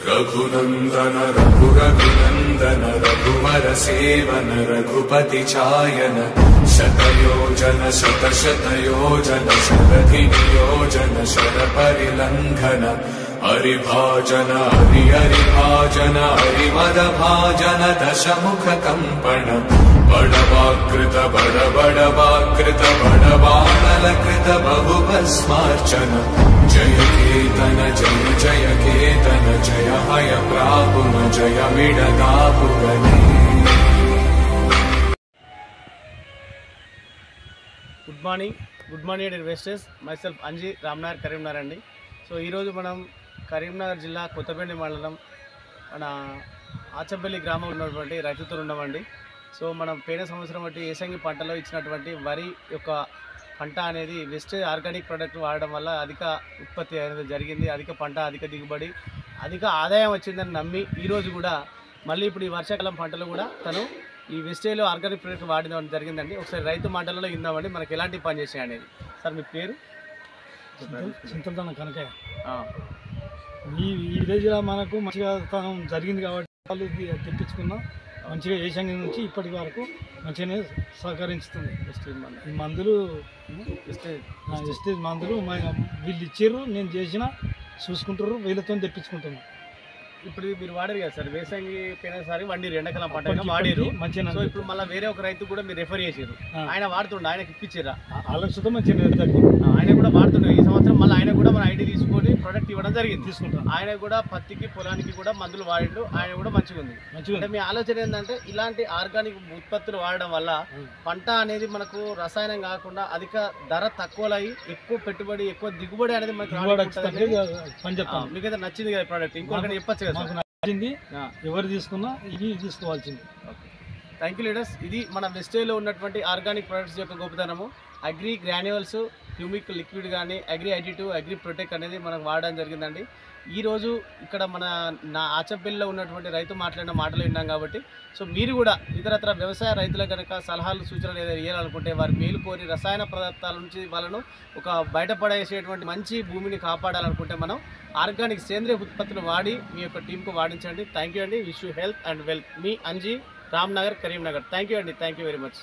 रघुनंदन रघुरघुनंदन रघुवर seven Raghupati चायन शतयोजन शतशतयोजन शरधि नियोजन शरपरिलंघन हरिभाजन हरिभाजन हरिमदभाजन दशमुख कंपन बड़वाकृत बड़वाकृत बड़वानलकृत बहुभस्मार्चन जय केतन जय केतन जय हय प्रापुन जय विडदापुगने। Good morning investors myself Anji Ramnagar Karimnagar అండి. సో ఈరోజు మనం కరీంనగర్ జిల్లా కొత్తపేట మండలం మన ఆచంపల్లి గ్రామంలో ఉన్నటువంటి రైతుతో ఉన్నామండి. సో మనం పోయిన సంవత్సరం బట్టి ఏసంగి పంటలో ఇచ్చినటువంటి వరి యొక్క పంట అనేది వెస్టేజ్ ఆర్గానిక్ ప్రోడక్ట్ వాడడం వల్ల అధిక ఉత్పత్తి అనేది జరిగింది. అధిక పంట, అధిక దిగుబడి, అధిక ఆదాయం వచ్చిందని నమ్మి ఈరోజు కూడా మళ్ళీ ఇప్పుడు ఈ వర్షాకాలం పంటలు కూడా తను ఈ వెస్టేజ్లో ఆర్గానిక్ ప్రోడక్ట్ వాడడం జరిగిందండి. ఒకసారి రైతు మాటలలో ఇందామండి మనకి ఎలాంటి పని చేసాయి అనేది. సార్ మీ పేరు? చింతన కనకయ్య. ఈ విలేజ్లో మనకు మంచిగా జరిగింది కాబట్టి వాళ్ళు తెప్పించుకున్నాం. మంచిగా ఏషంగి నుంచి ఇప్పటి వరకు మంచిగానే సహకరించుతుంది. ఈ మందులు వెస్టేజ్ మందులు వీళ్ళు ఇచ్చారు, నేను చేసిన చూసుకుంటారు, వీళ్ళతో తెప్పించుకుంటున్నాను. ఇప్పుడు మీరు వాడారు కదా సార్, వేసంగి పోయినసారి వండిరు, ఎండాకాలం పంట వాడారు మంచిగా. సో ఇప్పుడు మళ్ళీ వేరే ఒక రైతు కూడా మీరు రెఫర్ చేసారు, ఆయన వాడుతుండే, ఆయనకి ఇప్పించారా? వాళ్ళకి సుతం మంచిగా ఆయన కూడా వాడుతుండే. ఈ సంవత్సరం మళ్ళీ ఆయన కూడా మన ఐడి తీసుకొని ప్రొడక్ట్ ఇవ్వడం జరిగింది. తీసుకుంటాం. ఆయన కూడా పత్తికి పొలానికి కూడా మందులు వాడిండు, ఆయన కూడా మంచిగా ఉంది. అంటే మీ ఆలోచన ఏంటంటే ఇలాంటి ఆర్గానిక్ ఉత్పత్తులు వాడడం వల్ల పంట అనేది మనకు రసాయనం కాకుండా అధిక ధర తక్కువలో ఎక్కువ పెట్టుబడి, ఎక్కువ దిగుబడి అనేది మనకు మీకైతే నచ్చింది కదా ప్రోడక్ట్? ఇంకొకటి చెప్పచ్చు కదా? నచ్చింది, ఎవరు తీసుకున్నా ఇది తీసుకోవాల్సింది. Thank you leaders. ఇది మన వెస్టేజ్లో ఉన్నటువంటి ఆర్గానిక్ ప్రొడక్ట్స్ యొక్క గొప్పతనము. అగ్రి గ్రాన్యువల్స్, హ్యూమిక్ లిక్విడ్ కానీ, అగ్రి అడిటివ్, అగ్రి ప్రొటెక్ట్ అనేది మనకు వాడడం జరిగిందండి. ఈరోజు ఇక్కడ నా ఆచంపల్లిలో ఉన్నటువంటి రైతు మాట్లాడిన మాటలు విన్నాం కాబట్టి, సో మీరు కూడా ఇతరత్ర వ్యవసాయ రైతులకు కనుక సలహాలు, సూచనలు ఏదైనా ఇవ్వాలనుకుంటే వారి మేలు కోరి రసాయన పదార్థాల నుంచి వాళ్ళను ఒక బయటపడేసేటువంటి మంచి భూమిని కాపాడాలనుకుంటే మనం ఆర్గానిక్ సేంద్రియ ఉత్పత్తులు వాడి మీ యొక్క టీంకు వాడించండి. థ్యాంక్ యూ అండి. Wish you health and wealth. మీ అంజీ, రామ్నగర్, కరీంనగర్. థ్యాంక్ యూ అండి. Thank you very much.